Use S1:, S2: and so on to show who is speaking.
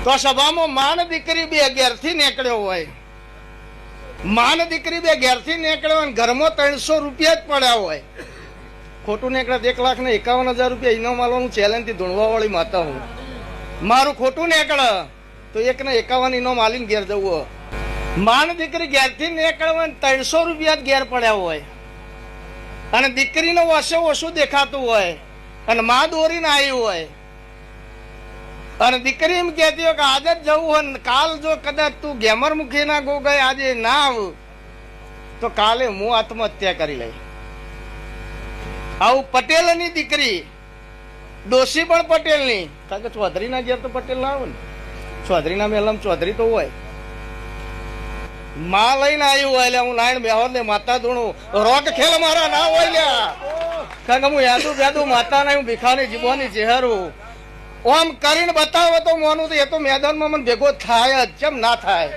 S1: તો સભામાં માન દીકરી બે ઘેરથી નીકળ્યો હોય, માન દીકરી બે ઘેરથી નીકળ્યો હોય, ઘરમાં 300 રૂપિયા જ પડ્યા હોય, ખોટું નીકળે 1,51,000 રૂપિયા ઇનામ આલવાનું ચેલેન્જ થી ધૂણવા વાળી માતા હું. મારું ખોટું નીકળે તો 1,51 ઇનામ આલીને ઘેર જવું. માન દીકરી ઘેરથી નીકળે હોય 300 રૂપિયા જ ઘેર પડ્યા હોય અને દીકરીનો વસે ઓછું દેખાતું હોય અને માં દોરીને આવી હોય અને દીકરી એમ કહેતી હોય કે આજે જ જવું હોય ને કાલ જો કદાચ તું ગેમર મુખી ના ગો ગઈ આજે ના આવ તો કાલે હું આત્મહત્યા કરી લઈ. આવું પટેલની દીકરી, દોશી પણ પટેલની, કારણ કે ચૌધરીના ઘેર તો પટેલ ના આવે ને, ચૌધરીના મેલમ ચૌધરી તો હોય. માં લઈને આવ્યું હોય એટલે હું લાઈન બેહો ને માતા ધૂણું રોક ખેલ મારા ના હોય લ્યા, કારણ કે હું યાદું બેદું માતા નહીં, હું ભીખાની જીવવાની ચહેરું ઓમ કરીને બતાવો તો મોનું તો એ તો મેદાનમાં મને ભેગો થાય જ, કેમ ના થાય.